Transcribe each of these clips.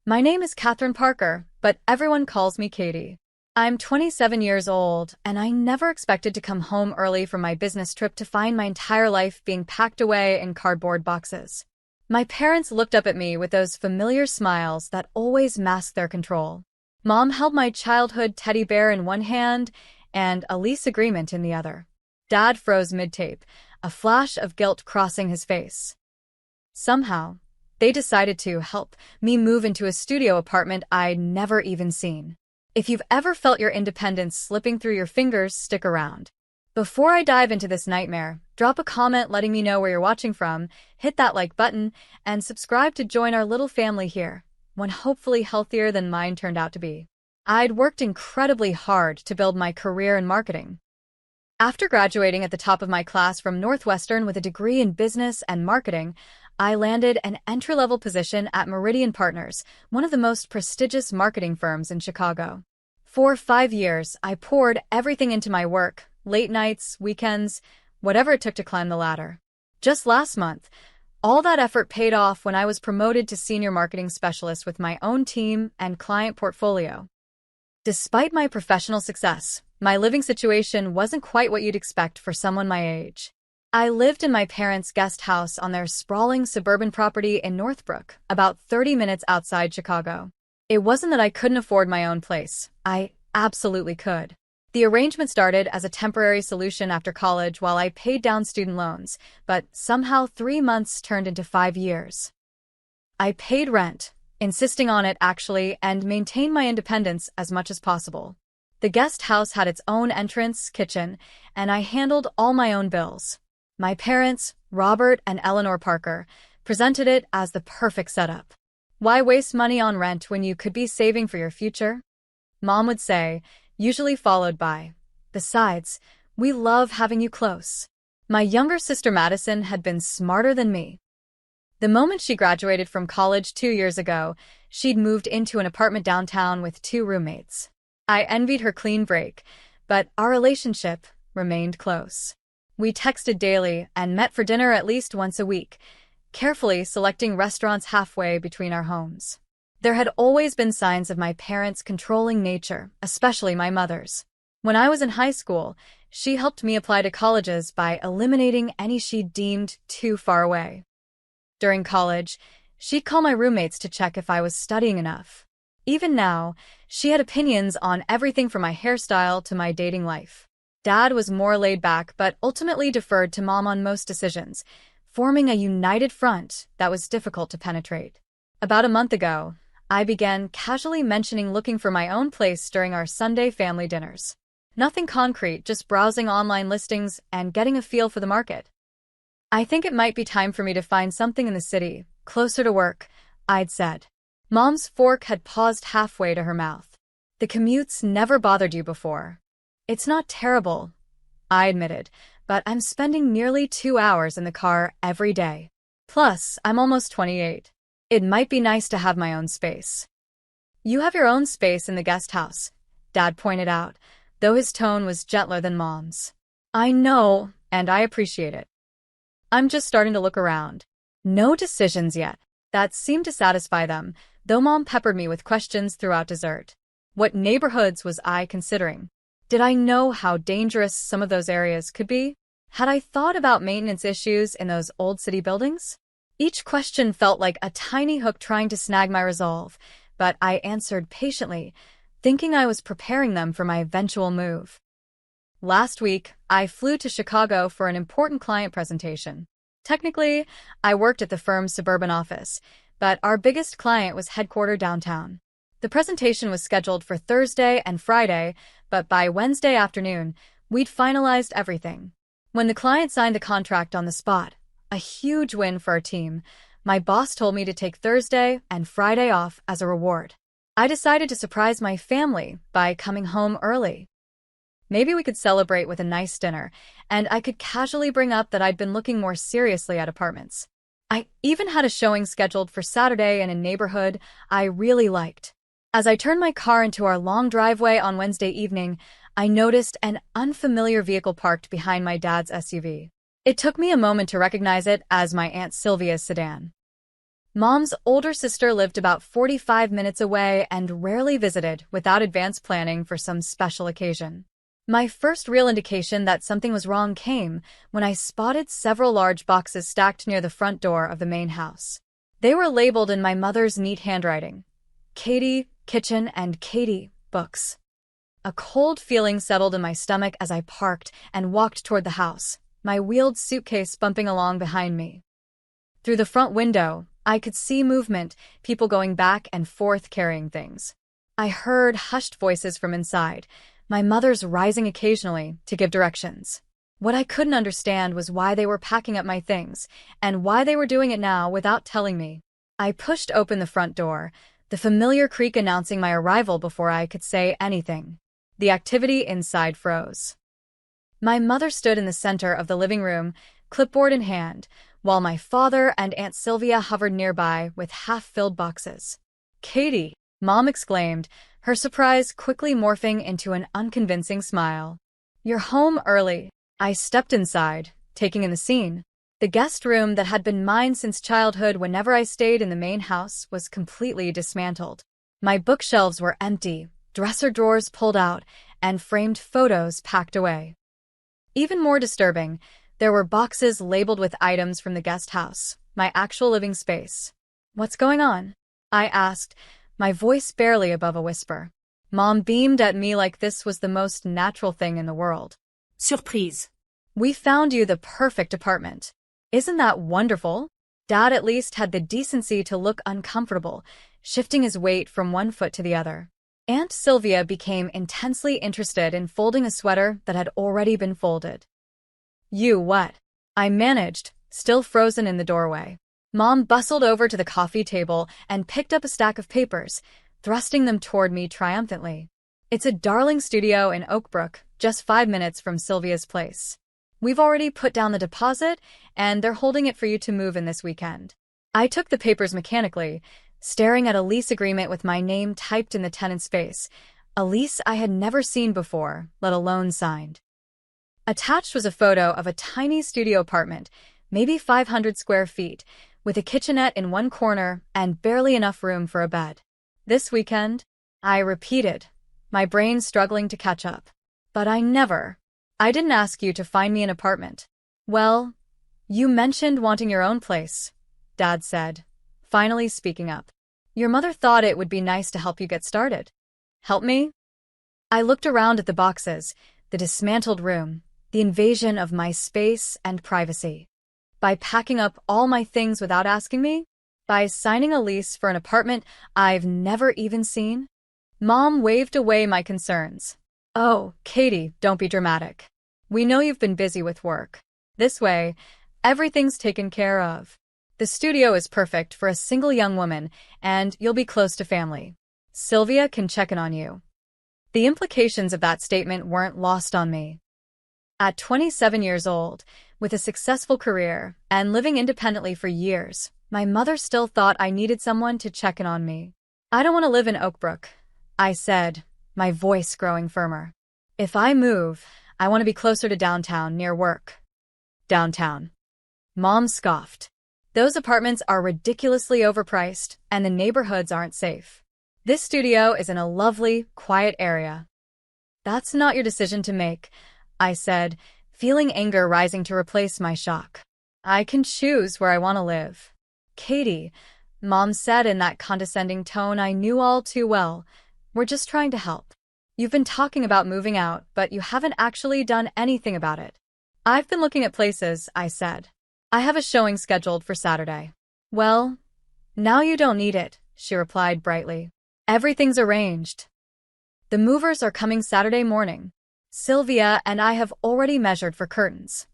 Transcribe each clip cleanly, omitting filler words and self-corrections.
My name is Catherine Parker, but everyone calls me Katie. I'm 27 years old, and I never expected to come home early from my business trip to find my entire life being packed away in cardboard boxes. My parents looked up at me with those familiar smiles that always mask their control. Mom held my childhood teddy bear in one hand and a lease agreement in the other. Dad froze mid-tape, a flash of guilt crossing his face. Somehow, they decided to help me move into a studio apartment I'd never even seen. If you've ever felt your independence slipping through your fingers, stick around. Before I dive into this nightmare, drop a comment letting me know where you're watching from, hit that like button, and subscribe to join our little family here, one hopefully healthier than mine turned out to be. I'd worked incredibly hard to build my career in marketing. After graduating at the top of my class from Northwestern with a degree in business and marketing, I landed an entry-level position at Meridian Partners, one of the most prestigious marketing firms in Chicago. For 5 years, I poured everything into my work, late nights, weekends, whatever it took to climb the ladder. Just last month, all that effort paid off when I was promoted to senior marketing specialist with my own team and client portfolio. Despite my professional success, my living situation wasn't quite what you'd expect for someone my age. I lived in my parents' guest house on their sprawling suburban property in Northbrook, about 30 minutes outside Chicago. It wasn't that I couldn't afford my own place. I absolutely could. The arrangement started as a temporary solution after college while I paid down student loans, but somehow 3 months turned into 5 years. I paid rent, insisting on it actually, and maintained my independence as much as possible. The guest house had its own entrance, kitchen, and I handled all my own bills. My parents, Robert and Eleanor Parker, presented it as the perfect setup. Why waste money on rent when you could be saving for your future? Mom would say, usually followed by, "Besides, we love having you close." My younger sister Madison had been smarter than me. The moment she graduated from college 2 years ago, she'd moved into an apartment downtown with 2 roommates. I envied her clean break, but our relationship remained close. We texted daily and met for dinner at least once a week, carefully selecting restaurants halfway between our homes. There had always been signs of my parents' controlling nature, especially my mother's. When I was in high school, she helped me apply to colleges by eliminating any she deemed too far away. During college, she'd call my roommates to check if I was studying enough. Even now, she had opinions on everything from my hairstyle to my dating life. Dad was more laid back but ultimately deferred to Mom on most decisions, forming a united front that was difficult to penetrate. About a month ago, I began casually mentioning looking for my own place during our Sunday family dinners. Nothing concrete, just browsing online listings and getting a feel for the market. "I think it might be time for me to find something in the city, closer to work," I'd said. Mom's fork had paused halfway to her mouth. "The commutes never bothered you before." "It's not terrible," I admitted, "but I'm spending nearly 2 hours in the car every day. Plus, I'm almost 28. It might be nice to have my own space." "You have your own space in the guest house," Dad pointed out, though his tone was gentler than Mom's. "I know, and I appreciate it. I'm just starting to look around. No decisions yet." That seemed to satisfy them, though Mom peppered me with questions throughout dessert. What neighborhoods was I considering? Did I know how dangerous some of those areas could be? Had I thought about maintenance issues in those old city buildings? Each question felt like a tiny hook trying to snag my resolve, but I answered patiently, thinking I was preparing them for my eventual move. Last week, I flew to Chicago for an important client presentation. Technically, I worked at the firm's suburban office, but our biggest client was headquartered downtown. The presentation was scheduled for Thursday and Friday, but by Wednesday afternoon, we'd finalized everything. When the client signed the contract on the spot, a huge win for our team, my boss told me to take Thursday and Friday off as a reward. I decided to surprise my family by coming home early. Maybe we could celebrate with a nice dinner, and I could casually bring up that I'd been looking more seriously at apartments. I even had a showing scheduled for Saturday in a neighborhood I really liked. As I turned my car into our long driveway on Wednesday evening, I noticed an unfamiliar vehicle parked behind my dad's SUV. It took me a moment to recognize it as my Aunt Sylvia's sedan. Mom's older sister lived about 45 minutes away and rarely visited without advance planning for some special occasion. My first real indication that something was wrong came when I spotted several large boxes stacked near the front door of the main house. They were labeled in my mother's neat handwriting: Katie, Kitchen, and Katie, Books. A cold feeling settled in my stomach as I parked and walked toward the house, my wheeled suitcase bumping along behind me. Through the front window, I could see movement, people going back and forth carrying things. I heard hushed voices from inside, my mother's rising occasionally to give directions. What I couldn't understand was why they were packing up my things, and why they were doing it now without telling me. I pushed open the front door, the familiar creak announcing my arrival before I could say anything. The activity inside froze. My mother stood in the center of the living room, clipboard in hand, while my father and Aunt Sylvia hovered nearby with half-filled boxes. "Katie!" Mom exclaimed, her surprise quickly morphing into an unconvincing smile. "You're home early." I stepped inside, taking in the scene. The guest room that had been mine since childhood whenever I stayed in the main house was completely dismantled. My bookshelves were empty, dresser drawers pulled out, and framed photos packed away. Even more disturbing, there were boxes labeled with items from the guest house, my actual living space. "What's going on?" I asked, my voice barely above a whisper. Mom beamed at me like this was the most natural thing in the world. "Surprise. "We found you the perfect apartment. Isn't that wonderful?" Dad at least had the decency to look uncomfortable, shifting his weight from one foot to the other. Aunt Sylvia became intensely interested in folding a sweater that had already been folded. "You what?" I managed, still frozen in the doorway. Mom bustled over to the coffee table and picked up a stack of papers, thrusting them toward me triumphantly. "It's a darling studio in Oakbrook, just 5 minutes from Sylvia's place. We've already put down the deposit, and they're holding it for you to move in this weekend." I took the papers mechanically, staring at a lease agreement with my name typed in the tenant's face, a lease I had never seen before, let alone signed. Attached was a photo of a tiny studio apartment, maybe 500 square feet, with a kitchenette in one corner and barely enough room for a bed. "This weekend?" I repeated, my brain struggling to catch up. "But I didn't ask you to find me an apartment." "Well, you mentioned wanting your own place," Dad said, finally speaking up. "Your mother thought it would be nice to help you get started." "Help me?" I looked around at the boxes, the dismantled room, the invasion of my space and privacy. By packing up all my things without asking me? By signing a lease for an apartment I've never even seen? Mom waved away my concerns. "Oh, Katie, don't be dramatic. We know you've been busy with work. This way, everything's taken care of. The studio is perfect for a single young woman, and you'll be close to family. Sylvia can check in on you." The implications of that statement weren't lost on me. At 27 years old, with a successful career and living independently for years, my mother still thought I needed someone to check in on me. "I don't want to live in Oakbrook," I said, my voice growing firmer. "If I move, I want to be closer to downtown, near work." "Downtown?" Mom scoffed. "Those apartments are ridiculously overpriced, and the neighborhoods aren't safe. This studio is in a lovely, quiet area." "That's not your decision to make," I said, feeling anger rising to replace my shock. "I can choose where I want to live." "Katie," Mom said in that condescending tone I knew all too well, "we're just trying to help. You've been talking about moving out, but you haven't actually done anything about it." "I've been looking at places," I said. "I have a showing scheduled for Saturday." "Well, now you don't need it," she replied brightly. "Everything's arranged. The movers are coming Saturday morning. Sylvia and I have already measured for curtains."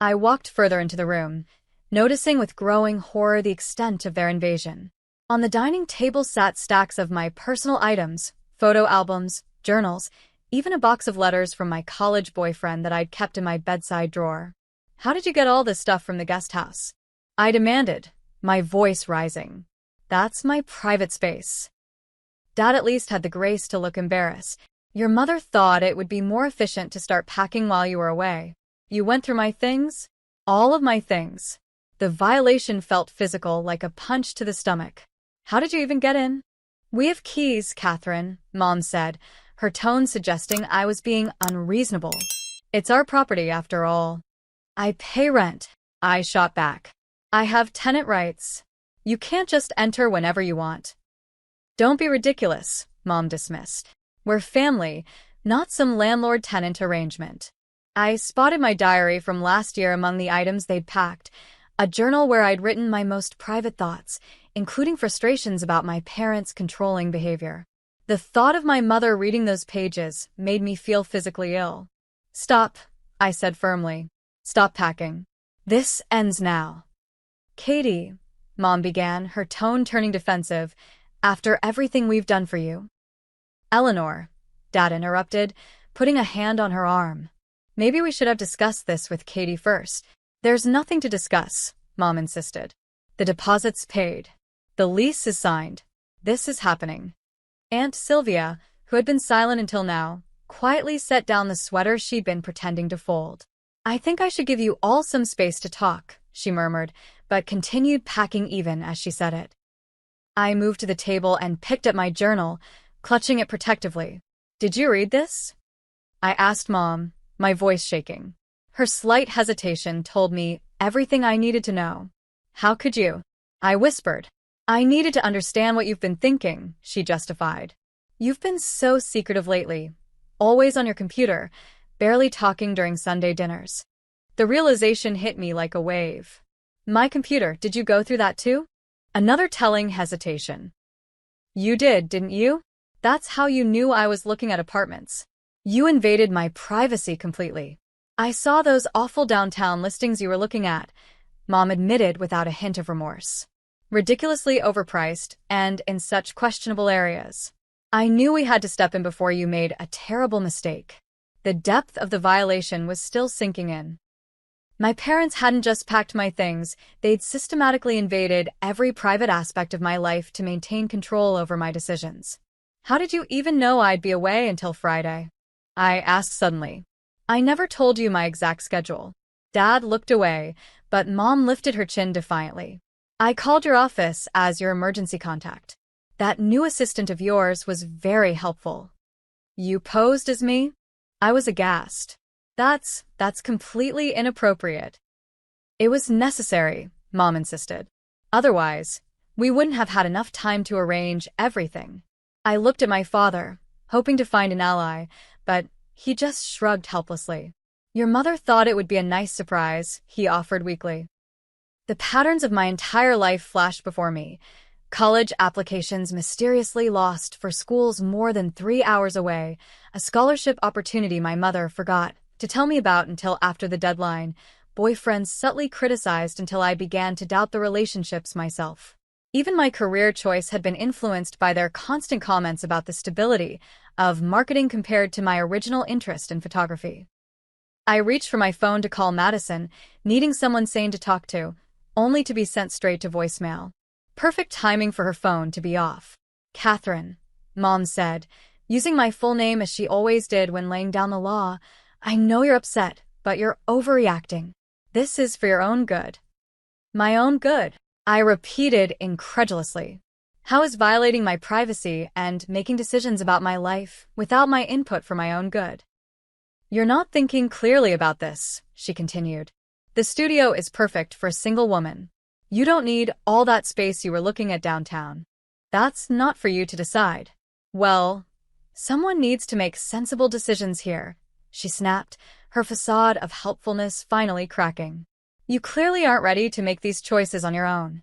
I walked further into the room, noticing with growing horror the extent of their invasion. On the dining table sat stacks of my personal items, photo albums, journals, even a box of letters from my college boyfriend that I'd kept in my bedside drawer. "How did you get all this stuff from the guest house?" I demanded, my voice rising. "That's my private space." Dad at least had the grace to look embarrassed. "Your mother thought it would be more efficient to start packing while you were away. You went through my things?" "All of my things." The violation felt physical, like a punch to the stomach. How did you even get in? We have keys, Catherine, Mom said, her tone suggesting I was being unreasonable. It's our property, after all. I pay rent, I shot back. I have tenant rights. You can't just enter whenever you want. Don't be ridiculous, Mom dismissed. We're family, not some landlord-tenant arrangement. I spotted my diary from last year among the items they'd packed, a journal where I'd written my most private thoughts, including frustrations about my parents' controlling behavior. The thought of my mother reading those pages made me feel physically ill. Stop, I said firmly. Stop packing. This ends now. Katie, Mom began, her tone turning defensive, after everything we've done for you. Eleanor, Dad interrupted, putting a hand on her arm. Maybe we should have discussed this with Katie first. There's nothing to discuss, Mom insisted. The deposit's paid. The lease is signed. This is happening. Aunt Sylvia, who had been silent until now, quietly set down the sweater she'd been pretending to fold. I think I should give you all some space to talk, she murmured, but continued packing even as she said it. I moved to the table and picked up my journal, clutching it protectively. Did you read this? I asked Mom, my voice shaking. Her slight hesitation told me everything I needed to know. How could you? I whispered. I needed to understand what you've been thinking, she justified. You've been so secretive lately, always on your computer, barely talking during Sunday dinners. The realization hit me like a wave. My computer, did you go through that too? Another telling hesitation. You did, didn't you? That's how you knew I was looking at apartments. You invaded my privacy completely. I saw those awful downtown listings you were looking at, Mom admitted without a hint of remorse. Ridiculously overpriced and in such questionable areas. I knew we had to step in before you made a terrible mistake. The depth of the violation was still sinking in. My parents hadn't just packed my things, they'd systematically invaded every private aspect of my life to maintain control over my decisions. How did you even know I'd be away until Friday? I asked suddenly. I never told you my exact schedule. Dad looked away, but Mom lifted her chin defiantly. I called your office as your emergency contact. That new assistant of yours was very helpful. You posed as me? I was aghast. That's completely inappropriate. It was necessary, Mom insisted. Otherwise, we wouldn't have had enough time to arrange everything. I looked at my father, hoping to find an ally, but he just shrugged helplessly. Your mother thought it would be a nice surprise, he offered weakly. The patterns of my entire life flashed before me. College applications mysteriously lost for schools more than 3 hours away, a scholarship opportunity my mother forgot to tell me about until after the deadline, boyfriends subtly criticized until I began to doubt the relationships myself. Even my career choice had been influenced by their constant comments about the stability of marketing compared to my original interest in photography. I reached for my phone to call Madison, needing someone sane to talk to, only to be sent straight to voicemail. Perfect timing for her phone to be off. Catherine, Mom said, using my full name as she always did when laying down the law. I know you're upset, but you're overreacting. This is for your own good. My own good, I repeated incredulously. How is violating my privacy and making decisions about my life without my input for my own good? You're not thinking clearly about this, she continued. The studio is perfect for a single woman. You don't need all that space you were looking at downtown. That's not for you to decide. Well, someone needs to make sensible decisions here, she snapped, her facade of helpfulness finally cracking. You clearly aren't ready to make these choices on your own.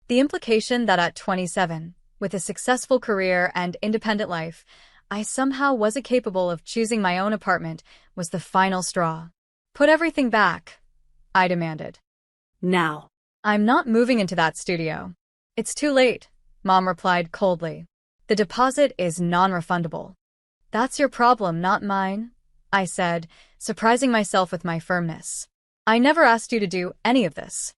The implication that at 27, with a successful career and independent life, I somehow wasn't capable of choosing my own apartment was the final straw. Put everything back, I demanded. Now. I'm not moving into that studio. It's too late, Mom replied coldly. The deposit is non-refundable. That's your problem, not mine, I said, surprising myself with my firmness. I never asked you to do any of this.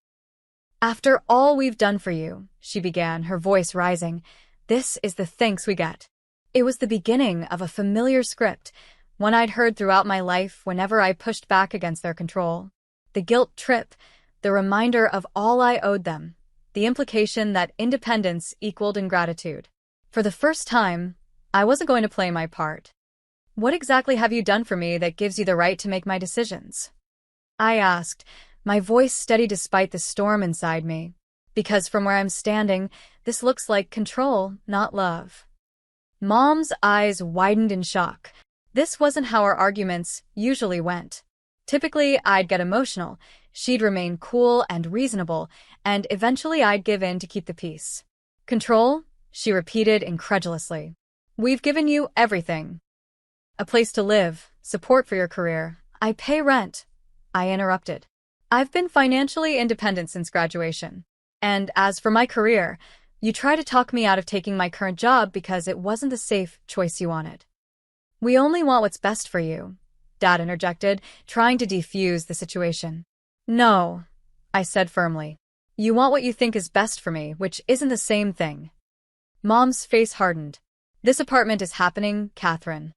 After all we've done for you, she began, her voice rising, this is the thanks we get. It was the beginning of a familiar script, one I'd heard throughout my life whenever I pushed back against their control. The guilt trip, the reminder of all I owed them, the implication that independence equaled ingratitude. For the first time, I wasn't going to play my part. "What exactly have you done for me that gives you the right to make my decisions?" I asked, my voice steady despite the storm inside me. Because from where I'm standing, this looks like control, not love. Mom's eyes widened in shock. This wasn't how our arguments usually went. Typically, I'd get emotional, she'd remain cool and reasonable, and eventually I'd give in to keep the peace. "Control?" she repeated incredulously. "We've given you everything. A place to live, support for your career. I pay rent." I interrupted. "I've been financially independent since graduation. And as for my career, you try to talk me out of taking my current job because it wasn't the safe choice you wanted." "We only want what's best for you," Dad interjected, trying to defuse the situation. "No," I said firmly. "You want what you think is best for me, which isn't the same thing." Mom's face hardened. "This apartment is happening, Catherine.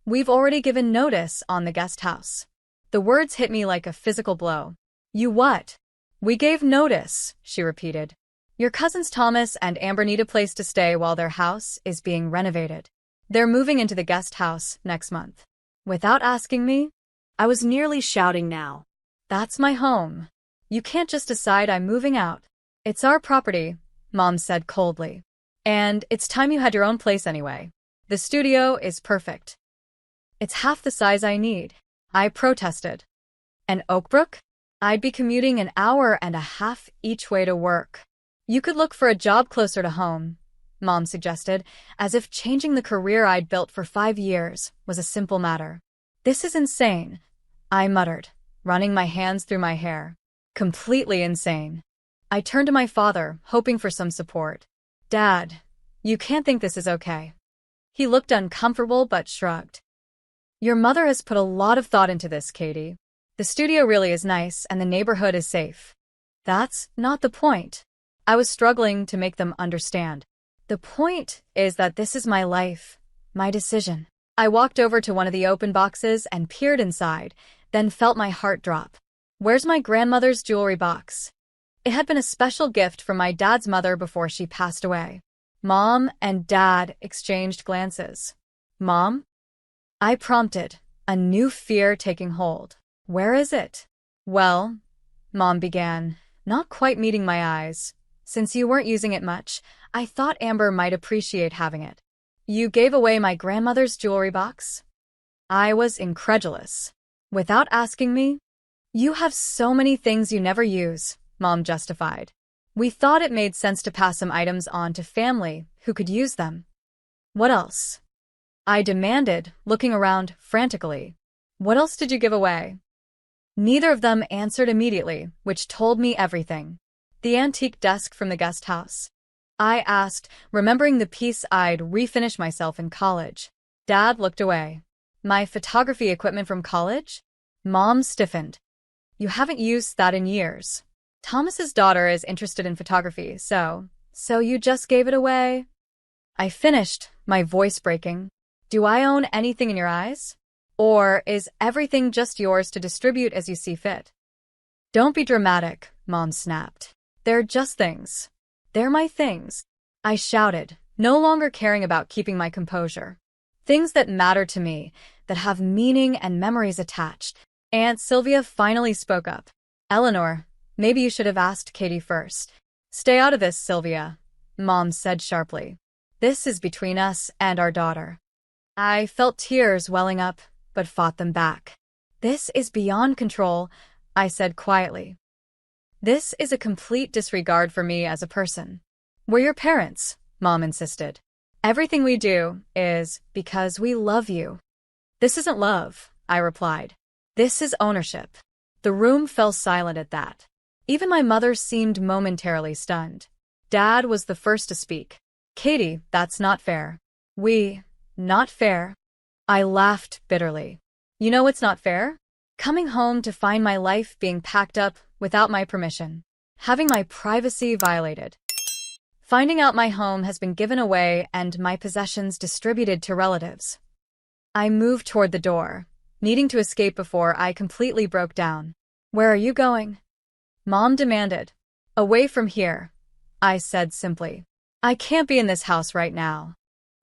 We've already given notice on the guest house." The words hit me like a physical blow. "You what?" "We gave notice," she repeated. "Your cousins Thomas and Amber need a place to stay while their house is being renovated. They're moving into the guest house next month." Without asking me? I was nearly shouting now. "That's my home. You can't just decide I'm moving out." "It's our property," Mom said coldly. "And it's time you had your own place anyway. The studio is perfect." "It's half the size I need," I protested. "And Oakbrook? I'd be commuting an hour and a half each way to work." "You could look for a job closer to home," Mom suggested, as if changing the career I'd built for 5 years was a simple matter. "This is insane," I muttered, running my hands through my hair. "Completely insane." I turned to my father, hoping for some support. "Dad, you can't think this is okay." He looked uncomfortable but shrugged. "Your mother has put a lot of thought into this, Katie. The studio really is nice and the neighborhood is safe." "That's not the point." I was struggling to make them understand. "The point is that this is my life, my decision." I walked over to one of the open boxes and peered inside, then felt my heart drop. "Where's my grandmother's jewelry box?" It had been a special gift from my dad's mother before she passed away. Mom and Dad exchanged glances. "Mom?" I prompted, a new fear taking hold. "Where is it?" "Well," Mom began, not quite meeting my eyes, "since you weren't using it much, I thought Amber might appreciate having it." "You gave away my grandmother's jewelry box?" I was incredulous. "Without asking me?" "You have so many things you never use," Mom justified. "We thought it made sense to pass some items on to family who could use them." "What else?" I demanded, looking around frantically. "What else did you give away?" Neither of them answered immediately, which told me everything. "The antique desk from the guest house," I asked, remembering the piece I'd refinish myself in college. Dad looked away. "My photography equipment from college?" Mom stiffened. "You haven't used that in years. Thomas's daughter is interested in photography, so you just gave it away?" I finished, my voice breaking. "Do I own anything in your eyes? Or is everything just yours to distribute as you see fit?" "Don't be dramatic," Mom snapped. "They're just things. They're my things," I shouted, no longer caring about keeping my composure. "Things that matter to me, that have meaning and memories attached." Aunt Sylvia finally spoke up. "Eleanor, maybe you should have asked Katie first." "Stay out of this, Sylvia," Mom said sharply. "This is between us and our daughter." I felt tears welling up, but fought them back. "This is beyond control," I said quietly. "This is a complete disregard for me as a person." "We're your parents," Mom insisted. "Everything we do is because we love you." "This isn't love," I replied. "This is ownership." The room fell silent at that. Even my mother seemed momentarily stunned. Dad was the first to speak. "Katie, that's not fair." Not fair?" I laughed bitterly. "You know what's not fair? Coming home to find my life being packed up without my permission. Having my privacy violated. Finding out my home has been given away and my possessions distributed to relatives." I moved toward the door, needing to escape before I completely broke down. "Where are you going?" Mom demanded. Away from here, I said simply. I can't be in this house right now.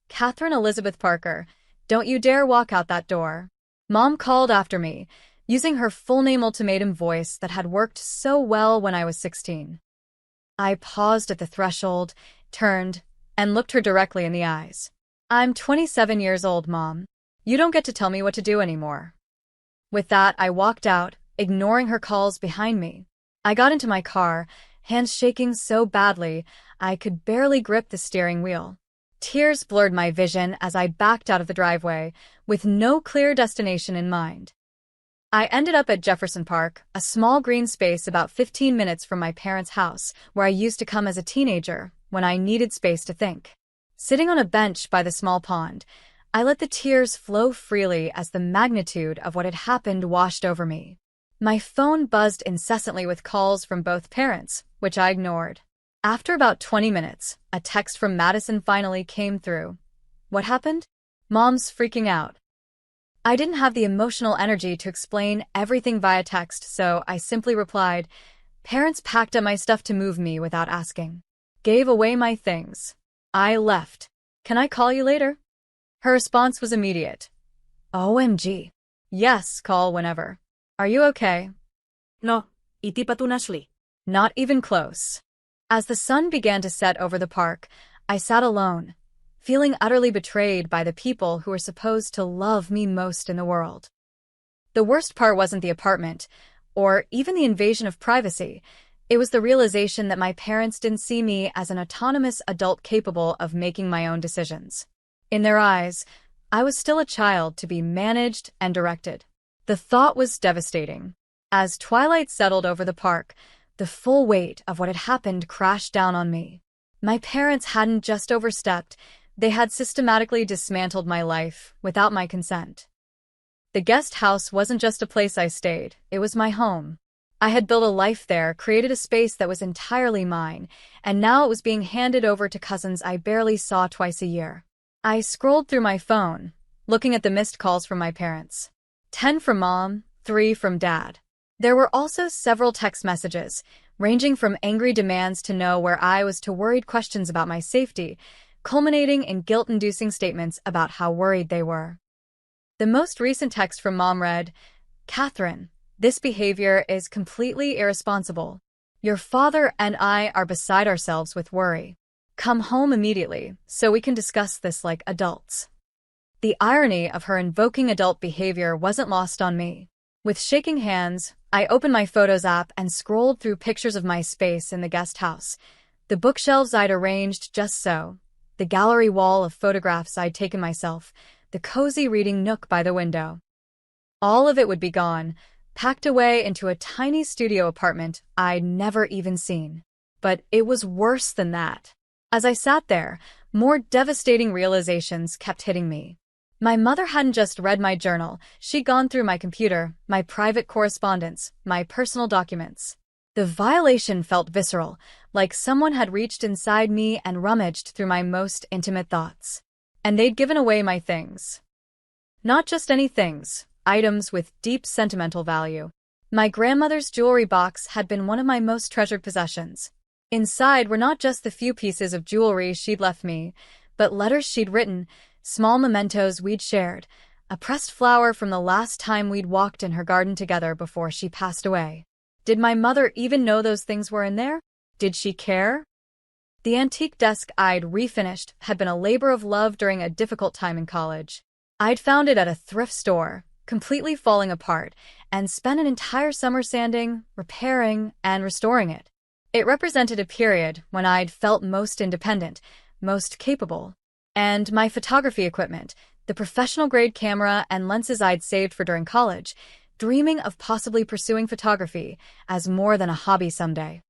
Catherine Elizabeth Parker, don't you dare walk out that door. Mom called after me, using her full name ultimatum voice that had worked so well when I was 16. I paused at the threshold, turned, and looked her directly in the eyes. I'm 27 years old, Mom. You don't get to tell me what to do anymore. With that, I walked out, ignoring her calls behind me. I got into my car, hands shaking so badly I could barely grip the steering wheel. Tears blurred my vision as I backed out of the driveway, with no clear destination in mind. I ended up at Jefferson Park, a small green space about 15 minutes from my parents' house, where I used to come as a teenager when I needed space to think. Sitting on a bench by the small pond, I let the tears flow freely as the magnitude of what had happened washed over me. My phone buzzed incessantly with calls from both parents, which I ignored. After about 20 minutes, a text from Madison finally came through. What happened? Mom's freaking out. I didn't have the emotional energy to explain everything via text, so I simply replied, Parents packed up my stuff to move me without asking. Gave away my things. I left. Can I call you later? Her response was immediate. OMG. Yes, call whenever. Are you okay? No, iti pa tu Ashley. Not even close. As the sun began to set over the park, I sat alone, feeling utterly betrayed by the people who were supposed to love me most in the world. The worst part wasn't the apartment, or even the invasion of privacy. It was the realization that my parents didn't see me as an autonomous adult capable of making my own decisions. In their eyes, I was still a child to be managed and directed. The thought was devastating. As twilight settled over the park, the full weight of what had happened crashed down on me. My parents hadn't just overstepped, they had systematically dismantled my life without my consent. The guest house wasn't just a place I stayed, it was my home. I had built a life there, created a space that was entirely mine, and now it was being handed over to cousins I barely saw twice a year. I scrolled through my phone, looking at the missed calls from my parents. 10 from Mom, 3 from Dad. There were also several text messages, ranging from angry demands to know where I was to worried questions about my safety, culminating in guilt-inducing statements about how worried they were. The most recent text from Mom read, Catherine, this behavior is completely irresponsible. Your father and I are beside ourselves with worry. Come home immediately so we can discuss this like adults. The irony of her invoking adult behavior wasn't lost on me. With shaking hands, I opened my Photos app and scrolled through pictures of my space in the guest house. The bookshelves I'd arranged just so, the gallery wall of photographs I'd taken myself, the cozy reading nook by the window. All of it would be gone, packed away into a tiny studio apartment I'd never even seen. But it was worse than that. As I sat there, more devastating realizations kept hitting me. My mother hadn't just read my journal, she'd gone through my computer, my private correspondence, my personal documents. The violation felt visceral, like someone had reached inside me and rummaged through my most intimate thoughts. And they'd given away my things. Not just any things, items with deep sentimental value. My grandmother's jewelry box had been one of my most treasured possessions. Inside were not just the few pieces of jewelry she'd left me, but letters she'd written, small mementos we'd shared, a pressed flower from the last time we'd walked in her garden together before she passed away. Did my mother even know those things were in there? Did she care? The antique desk I'd refinished had been a labor of love during a difficult time in college. I'd found it at a thrift store, completely falling apart, and spent an entire summer sanding, repairing, and restoring it. It represented a period when I'd felt most independent, most capable. And my photography equipment, the professional-grade camera and lenses I'd saved for during college, dreaming of possibly pursuing photography as more than a hobby someday.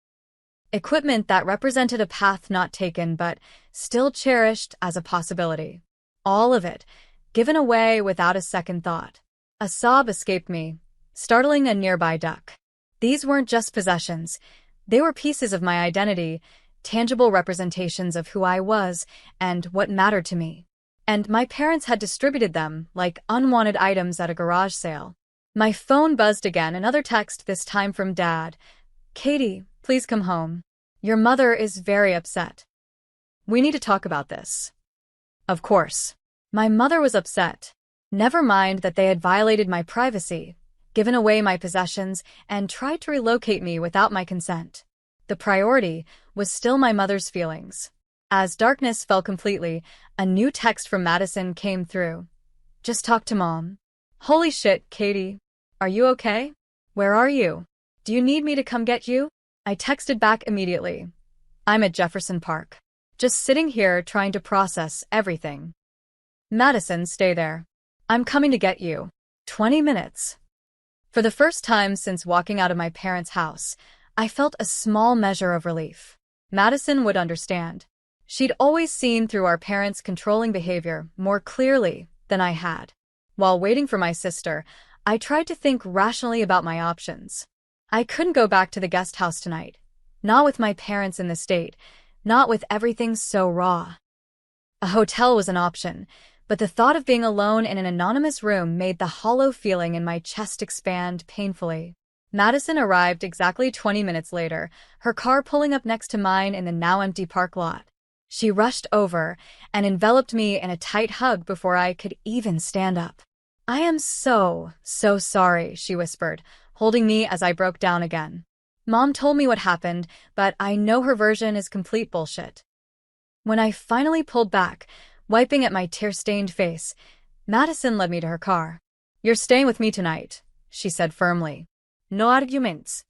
Equipment that represented a path not taken but still cherished as a possibility. All of it, given away without a second thought. A sob escaped me, startling a nearby duck. These weren't just possessions. They were pieces of my identity, tangible representations of who I was and what mattered to me. And my parents had distributed them like unwanted items at a garage sale. My phone buzzed again, another text, this time from Dad. Katie, please come home. Your mother is very upset. We need to talk about this. Of course. My mother was upset. Never mind that they had violated my privacy, given away my possessions, and tried to relocate me without my consent. The priority was still my mother's feelings. As darkness fell completely, a new text from Madison came through. Just talk to Mom. Holy shit, Katie. Are you okay? Where are you? Do you need me to come get you? I texted back immediately. I'm at Jefferson Park. Just sitting here trying to process everything. Madison, stay there. I'm coming to get you. 20 minutes. For the first time since walking out of my parents' house, I felt a small measure of relief. Madison would understand. She'd always seen through our parents' controlling behavior more clearly than I had. While waiting for my sister, I tried to think rationally about my options. I couldn't go back to the guest house tonight. Not with my parents in the state, not with everything so raw. A hotel was an option, but the thought of being alone in an anonymous room made the hollow feeling in my chest expand painfully. Madison arrived exactly 20 minutes later, her car pulling up next to mine in the now-empty park lot. She rushed over and enveloped me in a tight hug before I could even stand up. I am so sorry, she whispered, holding me as I broke down again. Mom told me what happened, but I know her version is complete bullshit. When I finally pulled back, wiping at my tear-stained face, Madison led me to her car. You're staying with me tonight, she said firmly. No arguments.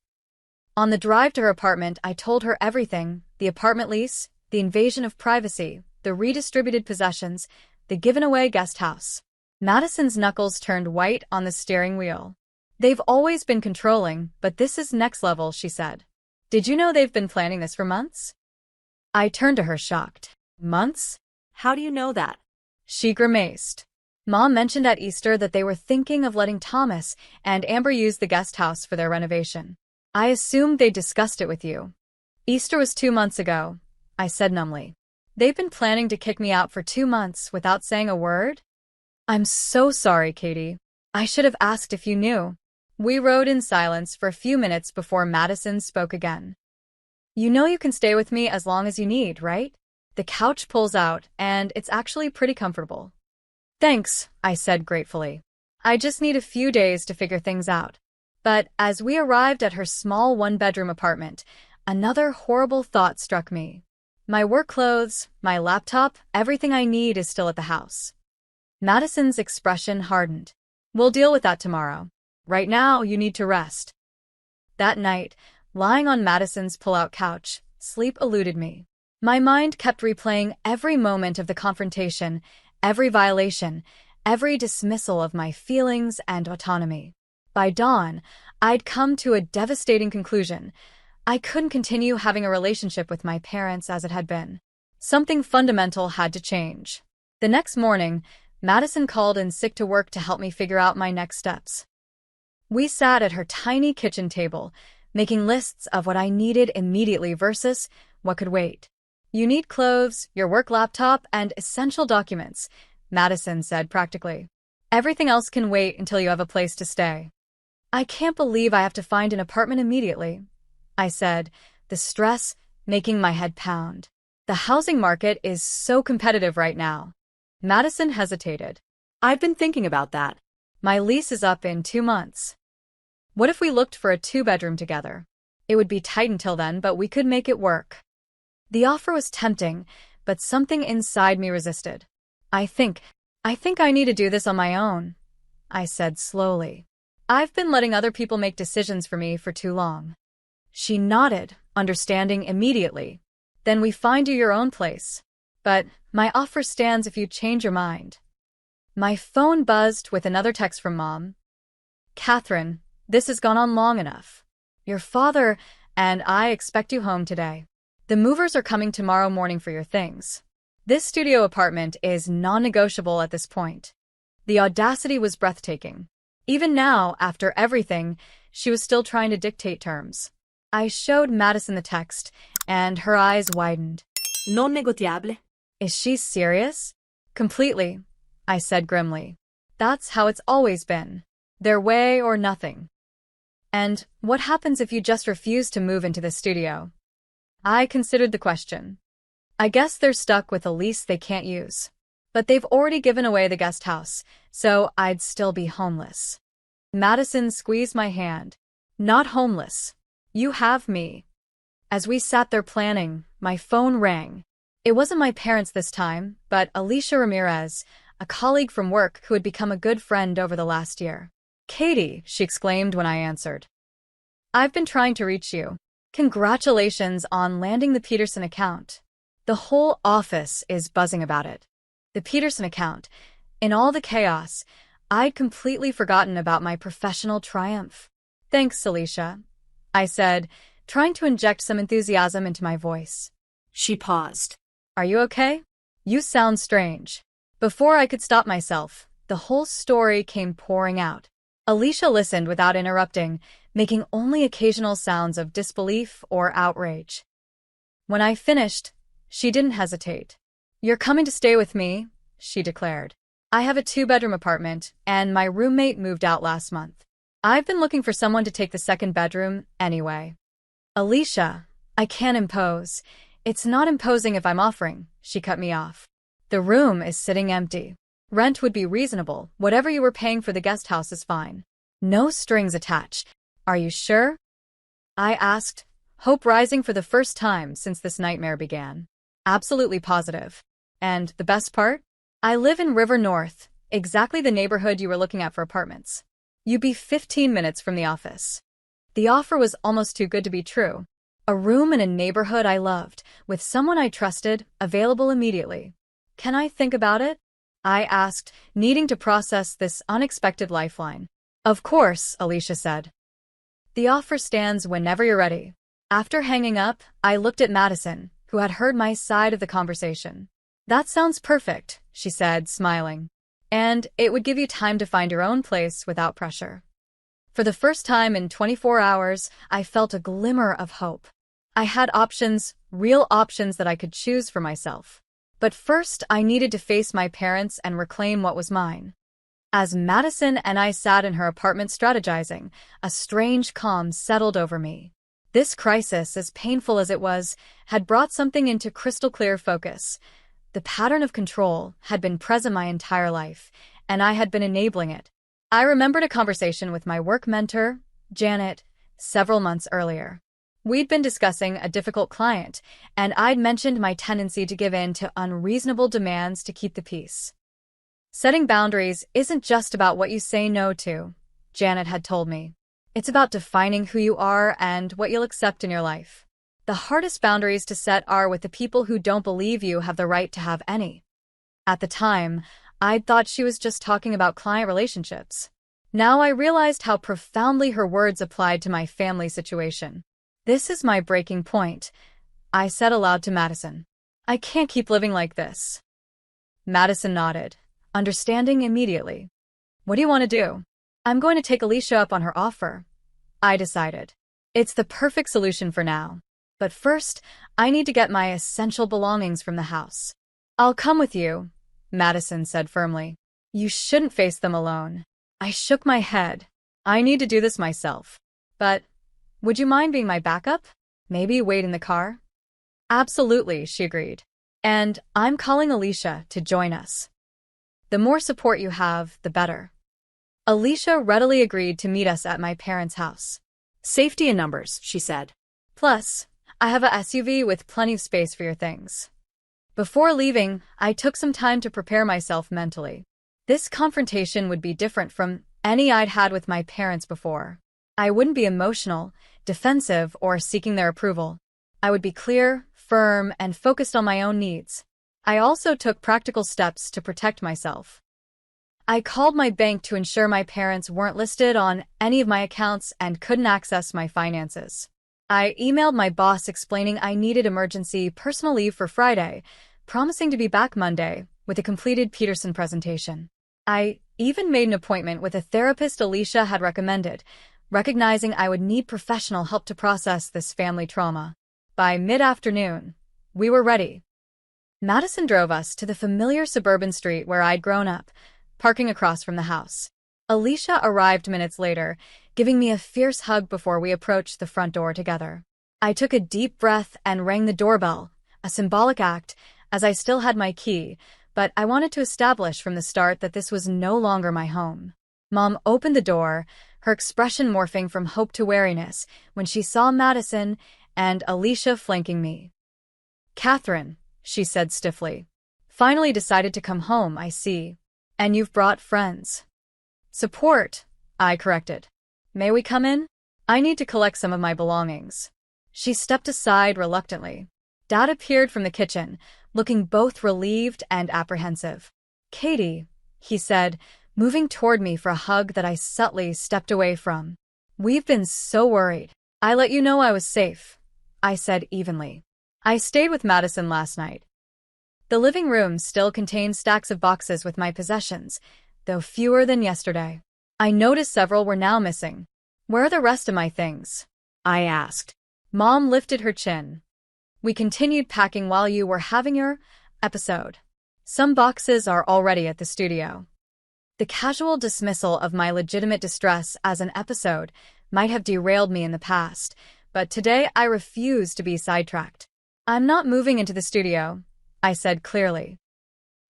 On the drive to her apartment, I told her everything: the apartment lease, the invasion of privacy, the redistributed possessions, the given-away guest house. Madison's knuckles turned white on the steering wheel. They've always been controlling, but this is next level, she said. Did you know they've been planning this for months? I turned to her shocked. Months? How do you know that? She grimaced. Mom mentioned at Easter that they were thinking of letting Thomas and Amber use the guest house for their renovation. I assumed they discussed it with you. Easter was 2 months ago, I said numbly. They've been planning to kick me out for 2 months without saying a word? I'm so sorry, Katie. I should have asked if you knew. We rode in silence for a few minutes before Madison spoke again. You know you can stay with me as long as you need, right? The couch pulls out, and it's actually pretty comfortable. Thanks, I said gratefully. I just need a few days to figure things out. But as we arrived at her small one-bedroom apartment, another horrible thought struck me. My work clothes, my laptop, everything I need is still at the house. Madison's expression hardened. We'll deal with that tomorrow. Right now, you need to rest. That night, lying on Madison's pull-out couch, sleep eluded me. My mind kept replaying every moment of the confrontation, every violation, every dismissal of my feelings and autonomy. By dawn, I'd come to a devastating conclusion. I couldn't continue having a relationship with my parents as it had been. Something fundamental had to change. The next morning, Madison called in sick to work to help me figure out my next steps. We sat at her tiny kitchen table, making lists of what I needed immediately versus what could wait. You need clothes, your work laptop, and essential documents, Madison said practically. Everything else can wait until you have a place to stay. I can't believe I have to find an apartment immediately, I said, the stress making my head pound. The housing market is so competitive right now. Madison hesitated. I've been thinking about that. My lease is up in 2 months. What if we looked for a 2-bedroom together? It would be tight until then, but we could make it work. The offer was tempting, but something inside me resisted. I think I need to do this on my own, I said slowly. I've been letting other people make decisions for me for too long. She nodded, understanding immediately. Then we find you your own place. But my offer stands if you change your mind. My phone buzzed with another text from Mom. Catherine, this has gone on long enough. Your father and I expect you home today. The movers are coming tomorrow morning for your things. This studio apartment is non-negotiable at this point. The audacity was breathtaking. Even now, after everything, she was still trying to dictate terms. I showed Madison the text, and her eyes widened. Non negociable. Is she serious? Completely, I said grimly. That's how it's always been. Their way or nothing. And what happens if you just refuse to move into the studio? I considered the question. I guess they're stuck with a lease they can't use. But they've already given away the guest house, so I'd still be homeless. Madison squeezed my hand. Not homeless. You have me. As we sat there planning, my phone rang. It wasn't my parents this time, but Alicia Ramirez, a colleague from work who had become a good friend over the last year. Katie, she exclaimed when I answered. I've been trying to reach you. Congratulations on landing the Peterson account. The whole office is buzzing about it. The Peterson account. In all the chaos, I'd completely forgotten about my professional triumph. Thanks, Alicia, I said, trying to inject some enthusiasm into my voice. She paused. Are you okay? You sound strange. Before I could stop myself, the whole story came pouring out. Alicia listened without interrupting, making only occasional sounds of disbelief or outrage. When I finished, she didn't hesitate. You're coming to stay with me, she declared. I have a 2-bedroom apartment, and my roommate moved out last month. I've been looking for someone to take the 2nd bedroom anyway. Alicia, I can't impose. It's not imposing if I'm offering, she cut me off. The room is sitting empty. Rent would be reasonable. Whatever you were paying for the guest house is fine. No strings attached. Are you sure? I asked, hope rising for the first time since this nightmare began. Absolutely positive. And the best part? I live in River North, exactly the neighborhood you were looking at for apartments. You'd be 15 minutes from the office. The offer was almost too good to be true. A room in a neighborhood I loved, with someone I trusted, available immediately. Can I think about it? I asked, needing to process this unexpected lifeline. Of course, Alicia said. The offer stands whenever you're ready. After hanging up, I looked at Madison, who had heard my side of the conversation. That sounds perfect, she said, smiling. And it would give you time to find your own place without pressure. For the first time in 24 hours, I felt a glimmer of hope. I had options, real options that I could choose for myself. But first, I needed to face my parents and reclaim what was mine. As Madison and I sat in her apartment strategizing, a strange calm settled over me. This crisis, as painful as it was, had brought something into crystal clear focus. The pattern of control had been present my entire life, and I had been enabling it. I remembered a conversation with my work mentor, Janet, several months earlier. We'd been discussing a difficult client, and I'd mentioned my tendency to give in to unreasonable demands to keep the peace. Setting boundaries isn't just about what you say no to, Janet had told me. It's about defining who you are and what you'll accept in your life. The hardest boundaries to set are with the people who don't believe you have the right to have any. At the time, I'd thought she was just talking about client relationships. Now I realized how profoundly her words applied to my family situation. This is my breaking point, I said aloud to Madison. I can't keep living like this. Madison nodded, understanding immediately. What do you want to do? I'm going to take Alicia up on her offer, I decided. It's the perfect solution for now. But first, I need to get my essential belongings from the house. I'll come with you, Madison said firmly. You shouldn't face them alone. I shook my head. I need to do this myself. But would you mind being my backup? Maybe wait in the car? Absolutely, she agreed. And I'm calling Alicia to join us. The more support you have, the better. Alicia readily agreed to meet us at my parents' house. Safety in numbers, she said. Plus, I have a SUV with plenty of space for your things. Before leaving, I took some time to prepare myself mentally. This confrontation would be different from any I'd had with my parents before. I wouldn't be emotional, defensive, or seeking their approval. I would be clear, firm, and focused on my own needs. I also took practical steps to protect myself. I called my bank to ensure my parents weren't listed on any of my accounts and couldn't access my finances. I emailed my boss explaining I needed emergency personal leave for Friday, promising to be back Monday with a completed Peterson presentation. I even made an appointment with a therapist Alicia had recommended, recognizing I would need professional help to process this family trauma. By mid-afternoon, we were ready. Madison drove us to the familiar suburban street where I'd grown up, parking across from the house. Alicia arrived minutes later, giving me a fierce hug before we approached the front door together. I took a deep breath and rang the doorbell, a symbolic act, as I still had my key, but I wanted to establish from the start that this was no longer my home. Mom opened the door, her expression morphing from hope to wariness when she saw Madison and Alicia flanking me. "Catherine," she said stiffly. "Finally decided to come home, I see. And you've brought friends." "Support," I corrected. "May we come in? I need to collect some of my belongings." She stepped aside reluctantly. Dad appeared from the kitchen, looking both relieved and apprehensive. "Katie," he said, moving toward me for a hug that I subtly stepped away from. "We've been so worried." "I let you know I was safe," I said evenly. "I stayed with Madison last night." The living room still contained stacks of boxes with my possessions, though fewer than yesterday. I noticed several were now missing. "Where are the rest of my things?" I asked. Mom lifted her chin. "We continued packing while you were having your episode. Some boxes are already at the studio." The casual dismissal of my legitimate distress as an episode might have derailed me in the past, but today I refuse to be sidetracked. "I'm not moving into the studio," I said clearly.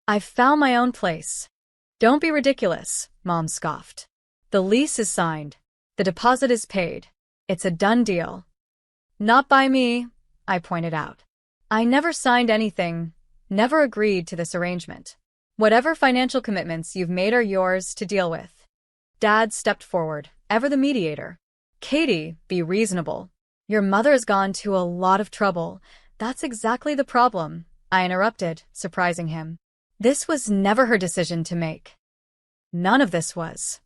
"I've found my own place." "Don't be ridiculous," Mom scoffed. "The lease is signed. The deposit is paid. It's a done deal." "Not by me," I pointed out. "I never signed anything, never agreed to this arrangement. Whatever financial commitments you've made are yours to deal with." Dad stepped forward, ever the mediator. "Katie, be reasonable. Your mother has gone to a lot of trouble." "That's exactly the problem," I interrupted, surprising him. "This was never her decision to make." None of this was.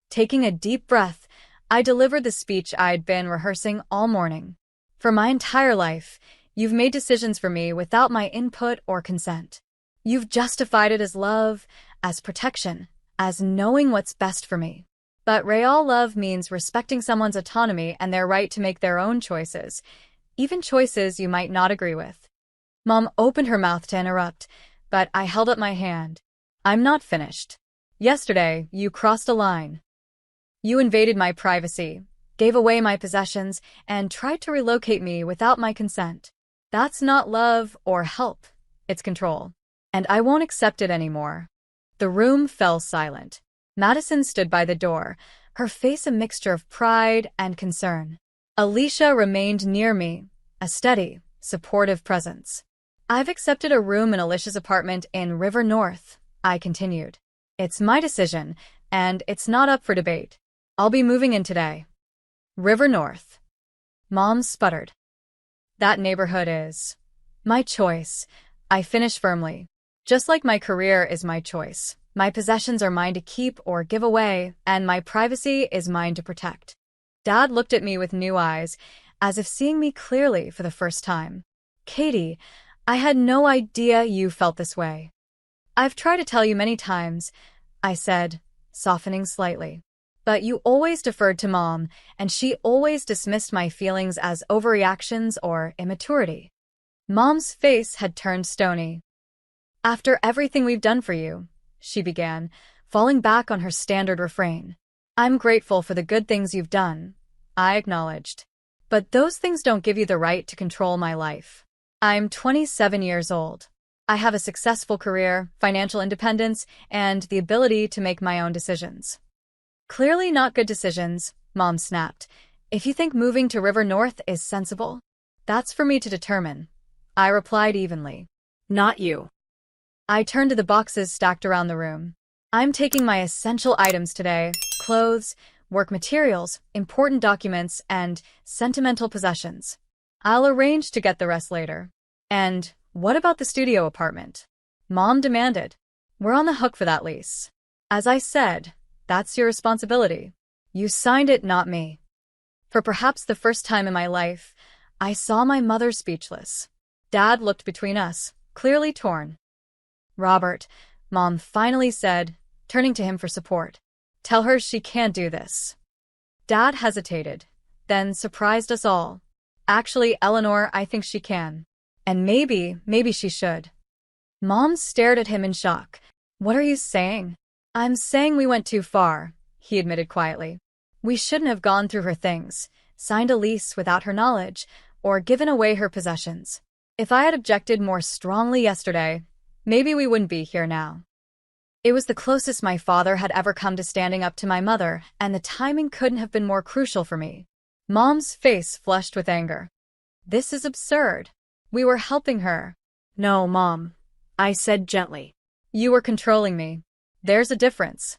Taking a deep breath, I delivered the speech I'd been rehearsing all morning. "For my entire life, you've made decisions for me without my input or consent. You've justified it as love, as protection, as knowing what's best for me. But real love means respecting someone's autonomy and their right to make their own choices, even choices you might not agree with." Mom opened her mouth to interrupt, but I held up my hand. "I'm not finished. Yesterday, you crossed a line. You invaded my privacy, gave away my possessions, and tried to relocate me without my consent. That's not love or help, it's control. And I won't accept it anymore." The room fell silent. Madison stood by the door, her face a mixture of pride and concern. Alicia remained near me, a steady, supportive presence. "I've accepted a room in Alicia's apartment in River North," I continued. "It's my decision, and it's not up for debate. I'll be moving in today." "River North." Mom sputtered. "That neighborhood is my choice," I finished firmly. "Just like my career is my choice. My possessions are mine to keep or give away, and my privacy is mine to protect." Dad looked at me with new eyes, as if seeing me clearly for the first time. "Katie, I had no idea you felt this way." "I've tried to tell you many times," I said, softening slightly. "But you always deferred to Mom, and she always dismissed my feelings as overreactions or immaturity." Mom's face had turned stony. "After everything we've done for you," she began, falling back on her standard refrain. "I'm grateful for the good things you've done," I acknowledged. "But those things don't give you the right to control my life. I'm 27 years old. I have a successful career, financial independence, and the ability to make my own decisions." "Clearly not good decisions," Mom snapped. "If you think moving to River North is sensible, that's for me to determine," I replied evenly. "Not you." I turned to the boxes stacked around the room. "I'm taking my essential items today: clothes, work materials, important documents, and sentimental possessions. I'll arrange to get the rest later." "And what about the studio apartment?" Mom demanded. "We're on the hook for that lease. As I said, that's your responsibility. You signed it, not me." For perhaps the first time in my life, I saw my mother speechless. Dad looked between us, clearly torn. "Robert," Mom finally said, turning to him for support. "Tell her she can't do this." Dad hesitated, then surprised us all. "Actually, Eleanor, I think she can. And maybe she should." Mom stared at him in shock. "What are you saying?" "I'm saying we went too far," he admitted quietly. We shouldn't have gone through her things, signed a lease without her knowledge, or given away her possessions. If I had objected more strongly yesterday, maybe we wouldn't be here now. It was the closest my father had ever come to standing up to my mother, and the timing couldn't have been more crucial for me. Mom's face flushed with anger. This is absurd. We were helping her. No, Mom, I said gently. You were controlling me. There's a difference.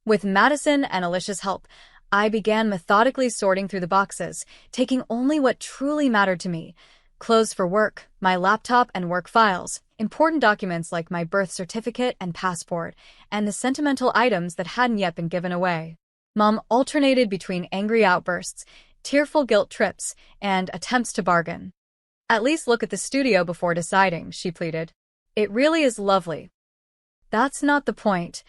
With Madison and Alicia's help, I began methodically sorting through the boxes, taking only what truly mattered to me. Clothes for work, my laptop and work files, important documents like my birth certificate and passport, and the sentimental items that hadn't yet been given away. Mom alternated between angry outbursts, tearful guilt trips, and attempts to bargain. At least look at the studio before deciding, she pleaded. It really is lovely. That's not the point,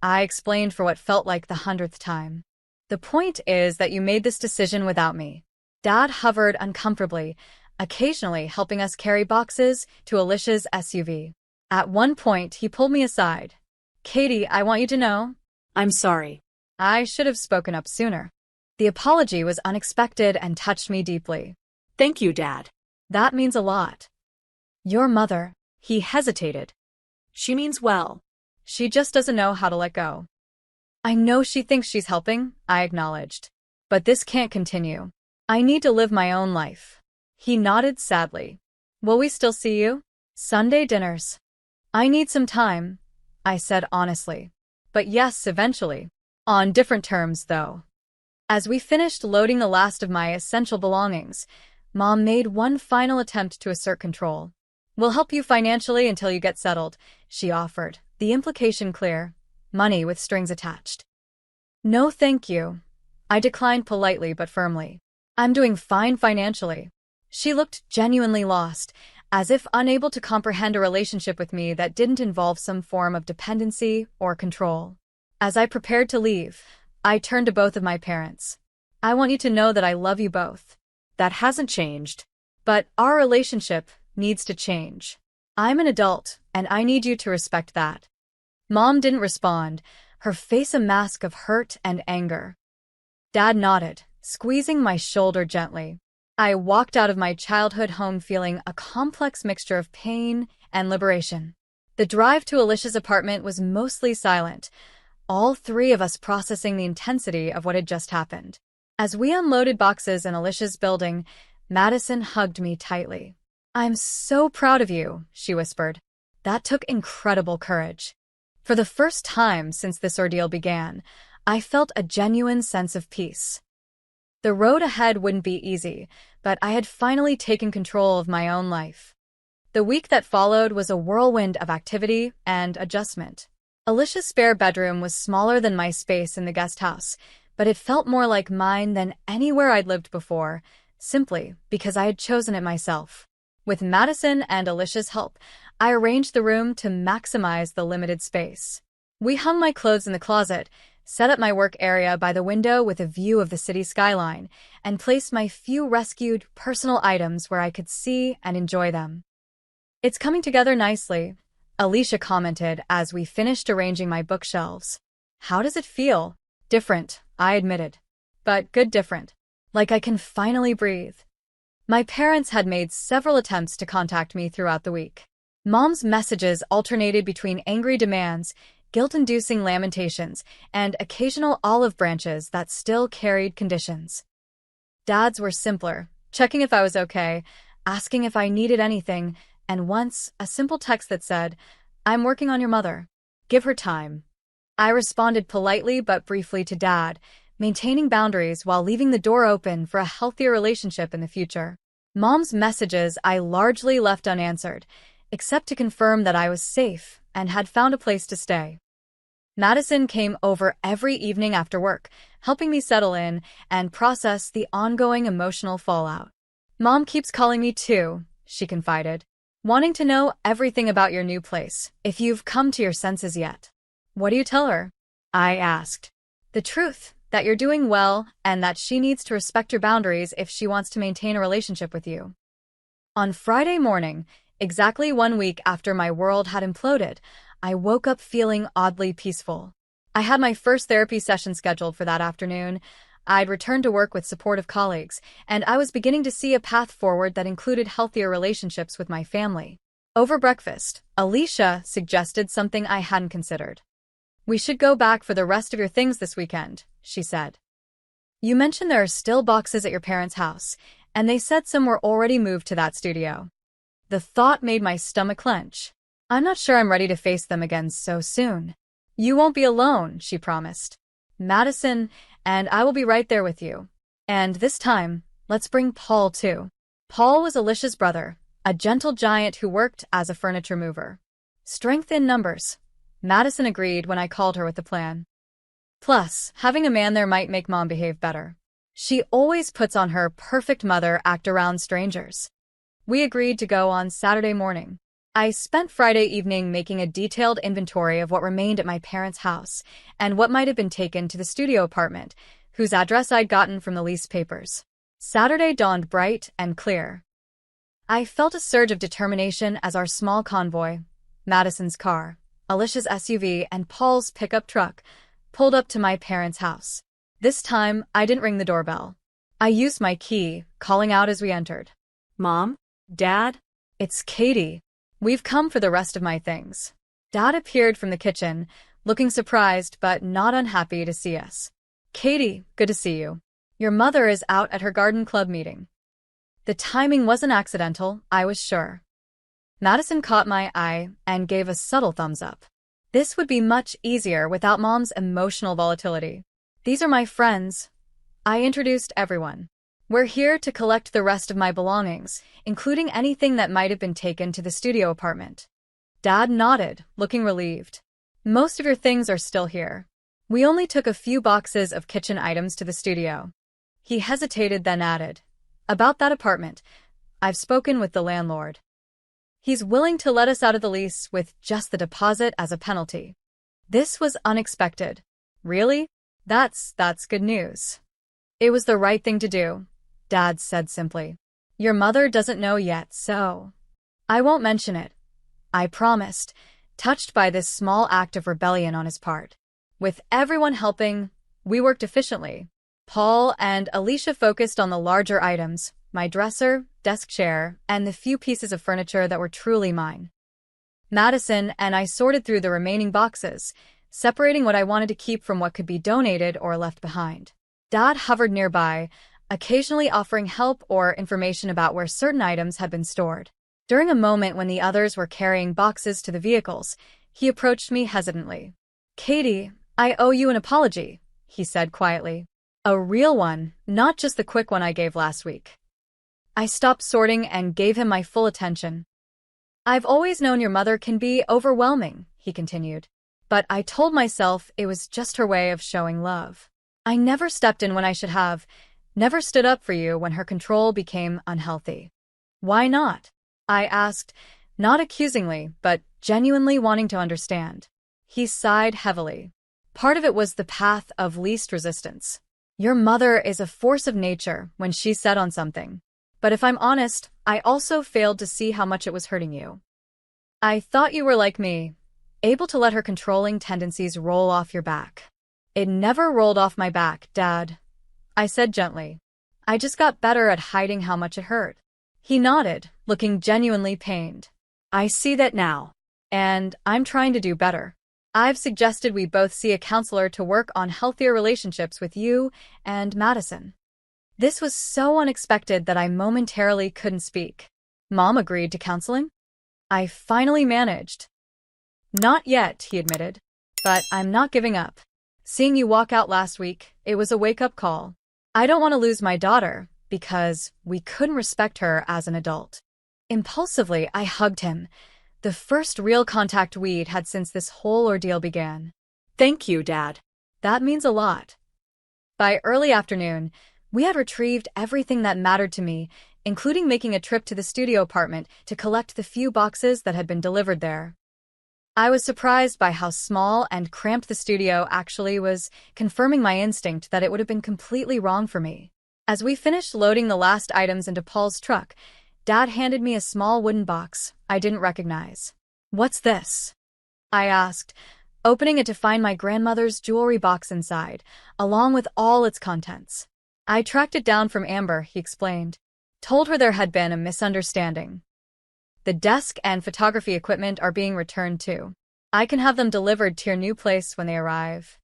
I explained for what felt like the 100th time. The point is that you made this decision without me. Dad hovered uncomfortably, occasionally helping us carry boxes to Alicia's SUV. At one point, he pulled me aside. Katie, I want you to know. I'm sorry. I should have spoken up sooner. The apology was unexpected and touched me deeply. Thank you, Dad. That means a lot. Your mother, he hesitated. She means well. She just doesn't know how to let go. I know she thinks she's helping, I acknowledged. But this can't continue. I need to live my own life. He nodded sadly. Will we still see you? Sunday dinners. I need some time, I said honestly. But yes, eventually. On different terms, though. As we finished loading the last of my essential belongings, Mom made one final attempt to assert control. We'll help you financially until you get settled, she offered, the implication clear. Money with strings attached. No thank you. I declined politely but firmly. I'm doing fine financially. She looked genuinely lost, as if unable to comprehend a relationship with me that didn't involve some form of dependency or control. As I prepared to leave, I turned to both of my parents. I want you to know that I love you both. That hasn't changed. But our relationship needs to change. I'm an adult, and I need you to respect that. Mom didn't respond, her face a mask of hurt and anger. Dad nodded, squeezing my shoulder gently. I walked out of my childhood home feeling a complex mixture of pain and liberation. The drive to Alicia's apartment was mostly silent, all three of us processing the intensity of what had just happened. As we unloaded boxes in Alicia's building, Madison hugged me tightly. I'm so proud of you, she whispered. That took incredible courage. For the first time since this ordeal began, I felt a genuine sense of peace. The road ahead wouldn't be easy, but I had finally taken control of my own life. The week that followed was a whirlwind of activity and adjustment. Alicia's spare bedroom was smaller than my space in the guest house, but it felt more like mine than anywhere I'd lived before, simply because I had chosen it myself. With Madison and Alicia's help, I arranged the room to maximize the limited space. We hung my clothes in the closet, set up my work area by the window with a view of the city skyline, and placed my few rescued personal items where I could see and enjoy them. It's coming together nicely, Alicia commented as we finished arranging my bookshelves. How does it feel? Different, I admitted. But good different. Like I can finally breathe. My parents had made several attempts to contact me throughout the week. Mom's messages alternated between angry demands, guilt-inducing lamentations, and occasional olive branches that still carried conditions. Dad's were simpler, checking if I was okay, asking if I needed anything, and once, a simple text that said, I'm working on your mother. Give her time. I responded politely but briefly to Dad, maintaining boundaries while leaving the door open for a healthier relationship in the future. Mom's messages I largely left unanswered, except to confirm that I was safe and had found a place to stay. Madison came over every evening after work, helping me settle in and process the ongoing emotional fallout. Mom keeps calling me too, she confided, wanting to know everything about your new place, if you've come to your senses yet. What do you tell her? I asked. The truth, that you're doing well and that she needs to respect your boundaries if she wants to maintain a relationship with you. On Friday morning, exactly 1 week after my world had imploded, I woke up feeling oddly peaceful. I had my first therapy session scheduled for that afternoon. I'd returned to work with supportive colleagues, and I was beginning to see a path forward that included healthier relationships with my family. Over breakfast, Alicia suggested something I hadn't considered. "We should go back for the rest of your things this weekend," she said. "You mentioned there are still boxes at your parents' house, and they said some were already moved to that studio." The thought made my stomach clench. "I'm not sure I'm ready to face them again so soon." "You won't be alone," she promised. "Madison and I will be right there with you. And this time, let's bring Paul too." Paul was Alicia's brother, a gentle giant who worked as a furniture mover. "Strength in numbers," Madison agreed when I called her with the plan. "Plus, having a man there might make Mom behave better. She always puts on her perfect mother act around strangers." We agreed to go on Saturday morning. I spent Friday evening making a detailed inventory of what remained at my parents' house and what might have been taken to the studio apartment, whose address I'd gotten from the lease papers. Saturday dawned bright and clear. I felt a surge of determination as our small convoy, Madison's car, Alicia's SUV, and Paul's pickup truck, pulled up to my parents' house. This time, I didn't ring the doorbell. I used my key, calling out as we entered. Mom? Dad? "It's Katie. We've come for the rest of my things." Dad appeared from the kitchen, looking surprised but not unhappy to see us. "Katie, good to see you. Your mother is out at her garden club meeting." The timing wasn't accidental, I was sure. Madison caught my eye and gave a subtle thumbs up. This would be much easier without Mom's emotional volatility. "These are my friends." I introduced everyone. "We're here to collect the rest of my belongings, including anything that might have been taken to the studio apartment." Dad nodded, looking relieved. "Most of your things are still here. We only took a few boxes of kitchen items to the studio." He hesitated, then added, "About that apartment, I've spoken with the landlord. He's willing to let us out of the lease with just the deposit as a penalty." This was unexpected. "Really? That's good news." "It was the right thing to do," Dad said simply. "Your mother doesn't know yet, so I won't mention it," I promised, touched by this small act of rebellion on his part. With everyone helping, we worked efficiently. Paul and Alicia focused on the larger items, my dresser, desk chair, and the few pieces of furniture that were truly mine. Madison and I sorted through the remaining boxes, separating what I wanted to keep from what could be donated or left behind. Dad hovered nearby, occasionally offering help or information about where certain items had been stored. During a moment when the others were carrying boxes to the vehicles, he approached me hesitantly. "Katie, I owe you an apology," he said quietly. "A real one, not just the quick one I gave last week." I stopped sorting and gave him my full attention. "I've always known your mother can be overwhelming," he continued. "But I told myself it was just her way of showing love. I never stepped in when I should have, never stood up for you when her control became unhealthy." "Why not?" I asked, not accusingly, but genuinely wanting to understand. He sighed heavily. "Part of it was the path of least resistance. Your mother is a force of nature when she's set on something. But if I'm honest, I also failed to see how much it was hurting you. I thought you were like me, able to let her controlling tendencies roll off your back." "It never rolled off my back, Dad," I said gently. "I just got better at hiding how much it hurt." He nodded, looking genuinely pained. I see that now. "And I'm trying to do better. I've suggested we both see a counselor to work on healthier relationships with you and Madison." This was so unexpected that I momentarily couldn't speak. "Mom agreed to counseling?" I finally managed. "Not yet," he admitted. "But I'm not giving up. Seeing you walk out last week, it was a wake-up call. I don't want to lose my daughter, because we couldn't respect her as an adult." Impulsively, I hugged him, the first real contact we'd had since this whole ordeal began. "Thank you, Dad." "That means a lot." By early afternoon, we had retrieved everything that mattered to me, including making a trip to the studio apartment to collect the few boxes that had been delivered there. I was surprised by how small and cramped the studio actually was, confirming my instinct that it would have been completely wrong for me. As we finished loading the last items into Paul's truck, Dad handed me a small wooden box I didn't recognize. "What's this?" I asked, opening it to find my grandmother's jewelry box inside, along with all its contents. I tracked it down from Amber, he explained. Told her there had been a misunderstanding. The desk and photography equipment are being returned too. I can have them delivered to your new place when they arrive.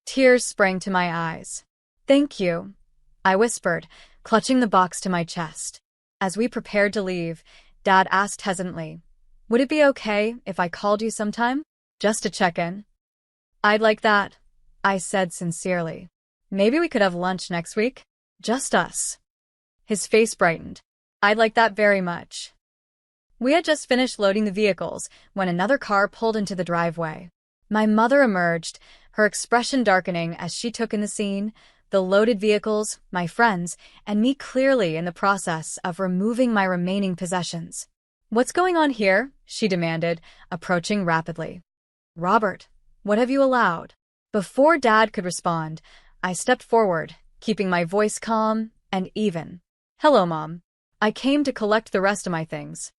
Tears sprang to my eyes. Thank you, I whispered, clutching the box to my chest. As we prepared to leave, Dad asked hesitantly, would it be okay if I called you sometime? Just to check in? I'd like that, I said sincerely. Maybe we could have lunch next week? Just us. His face brightened. I'd like that very much. We had just finished loading the vehicles when another car pulled into the driveway. My mother emerged, her expression darkening as she took in the scene, the loaded vehicles, my friends, and me clearly in the process of removing my remaining possessions. What's going on here? She demanded, approaching rapidly. Robert, what have you allowed? Before Dad could respond, I stepped forward, keeping my voice calm and even. Hello, Mom. I came to collect the rest of my things.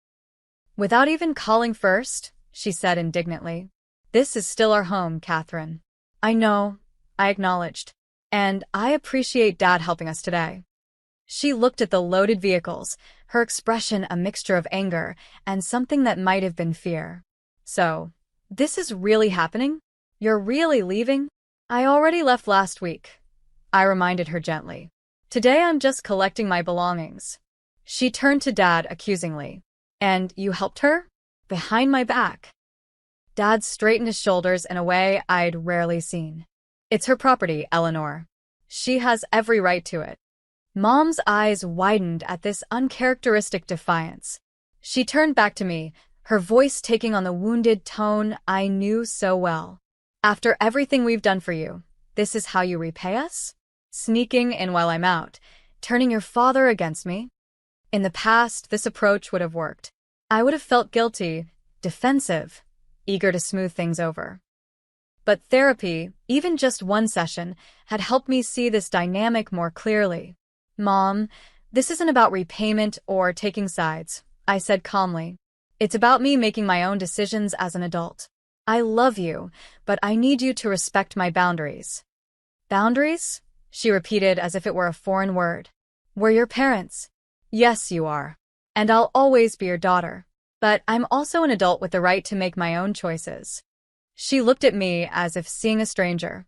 Without even calling first, she said indignantly. This is still our home, Catherine. I know, I acknowledged. And I appreciate Dad helping us today. She looked at the loaded vehicles, her expression a mixture of anger and something that might have been fear. So, this is really happening? You're really leaving? I already left last week, I reminded her gently. Today I'm just collecting my belongings. She turned to Dad accusingly. And you helped her? Behind my back. Dad straightened his shoulders in a way I'd rarely seen. It's her property, Eleanor. She has every right to it. Mom's eyes widened at this uncharacteristic defiance. She turned back to me, her voice taking on the wounded tone I knew so well. After everything we've done for you, this is how you repay us? Sneaking in while I'm out, turning your father against me? In the past, this approach would have worked. I would have felt guilty, defensive, eager to smooth things over. But therapy, even just one session, had helped me see this dynamic more clearly. Mom, this isn't about repayment or taking sides, I said calmly. It's about me making my own decisions as an adult. I love you, but I need you to respect my boundaries. Boundaries? She repeated as if it were a foreign word. We're your parents. Yes, you are. And I'll always be your daughter. But I'm also an adult with the right to make my own choices. She looked at me as if seeing a stranger.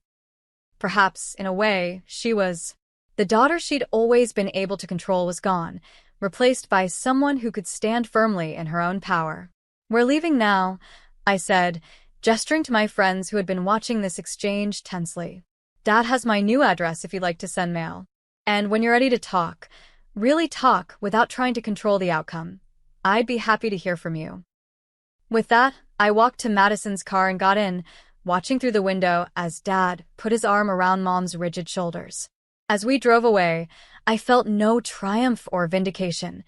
Perhaps, in a way, she was. The daughter she'd always been able to control was gone, replaced by someone who could stand firmly in her own power. We're leaving now, I said, gesturing to my friends who had been watching this exchange tensely. Dad has my new address if you'd like to send mail. And when you're ready to talk, really talk without trying to control the outcome, I'd be happy to hear from you. With that, I walked to Madison's car and got in, watching through the window as Dad put his arm around Mom's rigid shoulders. As we drove away, I felt no triumph or vindication,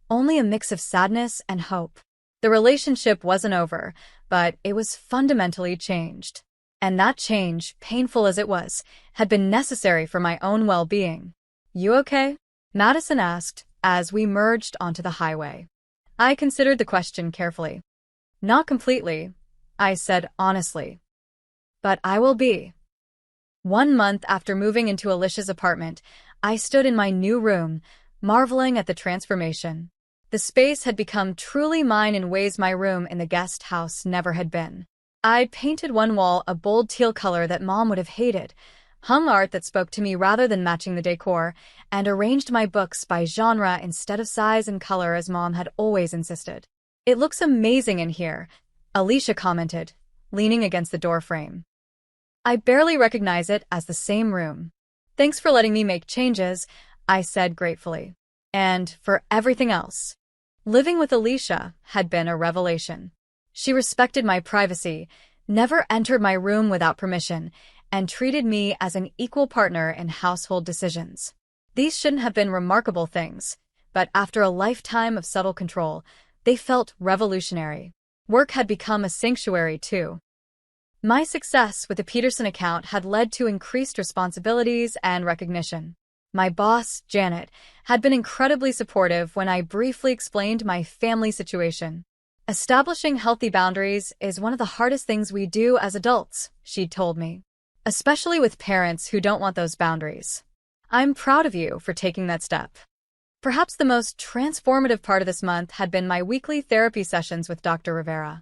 only a mix of sadness and hope. The relationship wasn't over, but it was fundamentally changed. And that change, painful as it was, had been necessary for my own well-being. You okay? Madison asked as we merged onto the highway. I considered the question carefully. Not completely, I said honestly. But I will be. 1 month after moving into Alicia's apartment, I stood in my new room, marveling at the transformation. The space had become truly mine in ways my room in the guest house never had been. I'd painted one wall a bold teal color that Mom would have hated, hung art that spoke to me rather than matching the decor, and arranged my books by genre instead of size and color as Mom had always insisted. It looks amazing in here, Alicia commented, leaning against the doorframe. I barely recognize it as the same room. Thanks for letting me make changes, I said gratefully. And for everything else. Living with Alicia had been a revelation. She respected my privacy, never entered my room without permission, and treated me as an equal partner in household decisions. These shouldn't have been remarkable things, but after a lifetime of subtle control, they felt revolutionary. Work had become a sanctuary, too. My success with the Peterson account had led to increased responsibilities and recognition. My boss, Janet, had been incredibly supportive when I briefly explained my family situation. Establishing healthy boundaries is one of the hardest things we do as adults, she'd told me, especially with parents who don't want those boundaries. I'm proud of you for taking that step. Perhaps the most transformative part of this month had been my weekly therapy sessions with Dr. Rivera.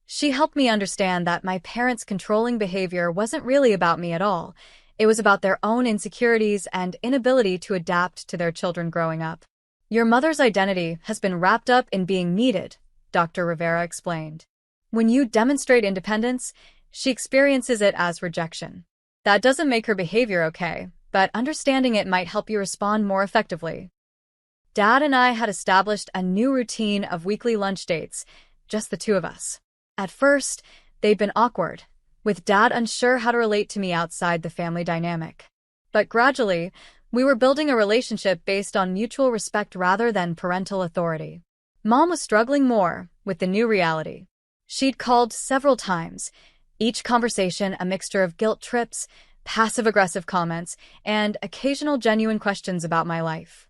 She helped me understand that my parents' controlling behavior wasn't really about me at all. It was about their own insecurities and inability to adapt to their children growing up. Your mother's identity has been wrapped up in being needed, Dr. Rivera explained. When you demonstrate independence, she experiences it as rejection. That doesn't make her behavior okay, but understanding it might help you respond more effectively. Dad and I had established a new routine of weekly lunch dates, just the two of us. At first, they'd been awkward, with Dad unsure how to relate to me outside the family dynamic. But gradually, we were building a relationship based on mutual respect rather than parental authority. Mom was struggling more with the new reality. She'd called several times, each conversation a mixture of guilt trips, passive-aggressive comments, and occasional genuine questions about my life.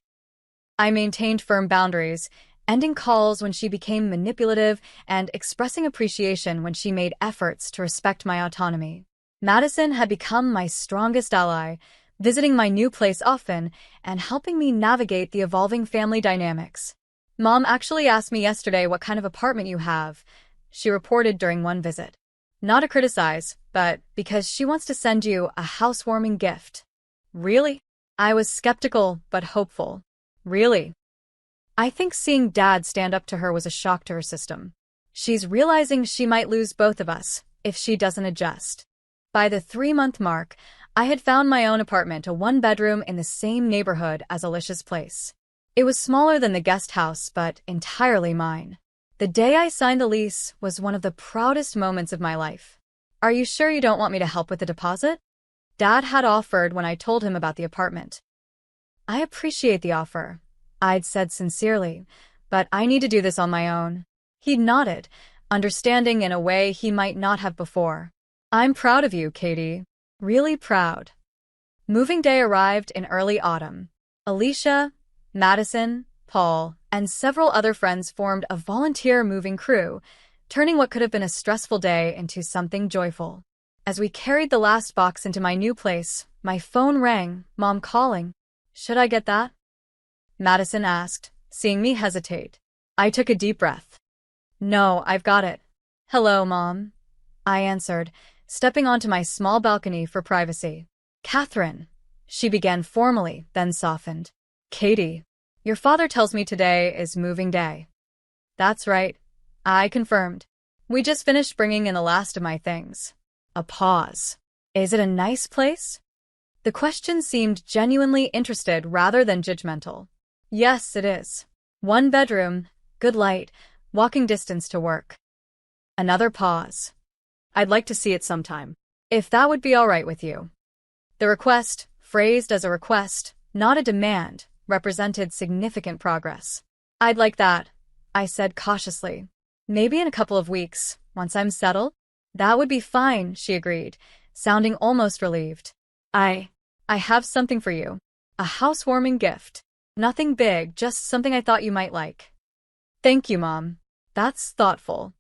I maintained firm boundaries, ending calls when she became manipulative and expressing appreciation when she made efforts to respect my autonomy. Madison had become my strongest ally, visiting my new place often and helping me navigate the evolving family dynamics. Mom actually asked me yesterday what kind of apartment you have, she reported during one visit. Not to criticize, but because she wants to send you a housewarming gift. Really? I was skeptical but hopeful. Really? I think seeing Dad stand up to her was a shock to her system. She's realizing she might lose both of us if she doesn't adjust. By the 3-month mark, I had found my own apartment, a 1-bedroom in the same neighborhood as Alicia's place. It was smaller than the guest house, but entirely mine. The day I signed the lease was one of the proudest moments of my life. Are you sure you don't want me to help with the deposit? Dad had offered when I told him about the apartment. I appreciate the offer, I'd said sincerely, but I need to do this on my own. He nodded, understanding in a way he might not have before. I'm proud of you, Katie. Really proud. Moving day arrived in early autumn. Alicia, Madison, Paul, and several other friends formed a volunteer moving crew, turning what could have been a stressful day into something joyful. As we carried the last box into my new place, my phone rang, Mom calling. Should I get that? Madison asked, seeing me hesitate. I took a deep breath. No, I've got it. Hello, Mom, I answered, stepping onto my small balcony for privacy. Catherine, she began formally, then softened. Katie, your father tells me today is moving day. That's right, I confirmed. We just finished bringing in the last of my things. A pause. Is it a nice place? The question seemed genuinely interested rather than judgmental. Yes, it is. 1 bedroom, good light, walking distance to work. Another pause. I'd like to see it sometime. If that would be all right with you. The request, phrased as a request, not a demand, represented significant progress. I'd like that, I said cautiously. Maybe in a couple of weeks, once I'm settled? That would be fine, she agreed, sounding almost relieved. I have something for you. A housewarming gift. Nothing big, just something I thought you might like. Thank you, Mom. That's thoughtful.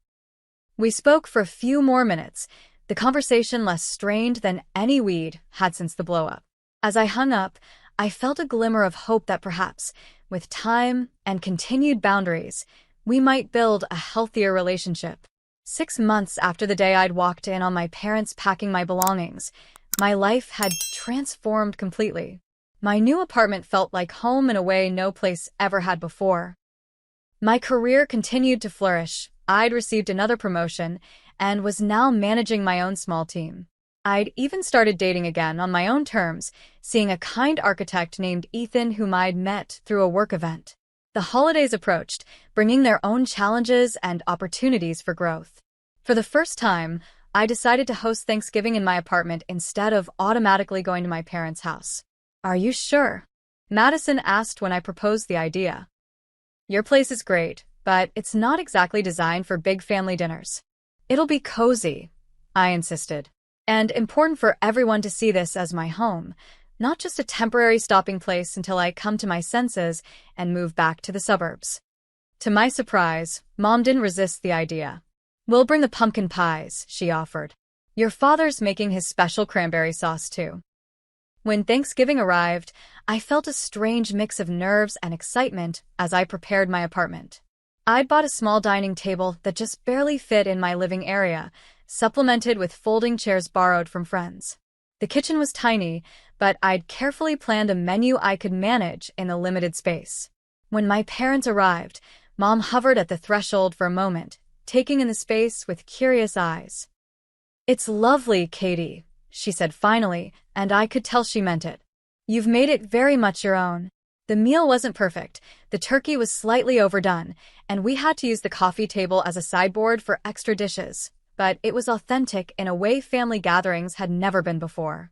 We spoke for a few more minutes, the conversation less strained than any we'd had since the blow-up. As I hung up, I felt a glimmer of hope that perhaps, with time and continued boundaries, we might build a healthier relationship. 6 months after the day I'd walked in on my parents packing my belongings, my life had transformed completely. My new apartment felt like home in a way no place ever had before. My career continued to flourish. I'd received another promotion and was now managing my own small team. I'd even started dating again on my own terms, seeing a kind architect named Ethan whom I'd met through a work event. The holidays approached, bringing their own challenges and opportunities for growth. For the first time, I decided to host Thanksgiving in my apartment instead of automatically going to my parents' house. Are you sure? Madison asked when I proposed the idea. Your place is great, but it's not exactly designed for big family dinners. It'll be cozy, I insisted, and important for everyone to see this as my home, not just a temporary stopping place until I come to my senses and move back to the suburbs. To my surprise, Mom didn't resist the idea. "We'll bring the pumpkin pies," she offered. "Your father's making his special cranberry sauce too." When Thanksgiving arrived, I felt a strange mix of nerves and excitement as I prepared my apartment. I'd bought a small dining table that just barely fit in my living area, supplemented with folding chairs borrowed from friends. The kitchen was tiny, but I'd carefully planned a menu I could manage in the limited space. When my parents arrived, Mom hovered at the threshold for a moment, taking in the space with curious eyes. "It's lovely, Katie," she said finally, and I could tell she meant it. "You've made it very much your own." The meal wasn't perfect. The turkey was slightly overdone, and we had to use the coffee table as a sideboard for extra dishes. But it was authentic in a way family gatherings had never been before.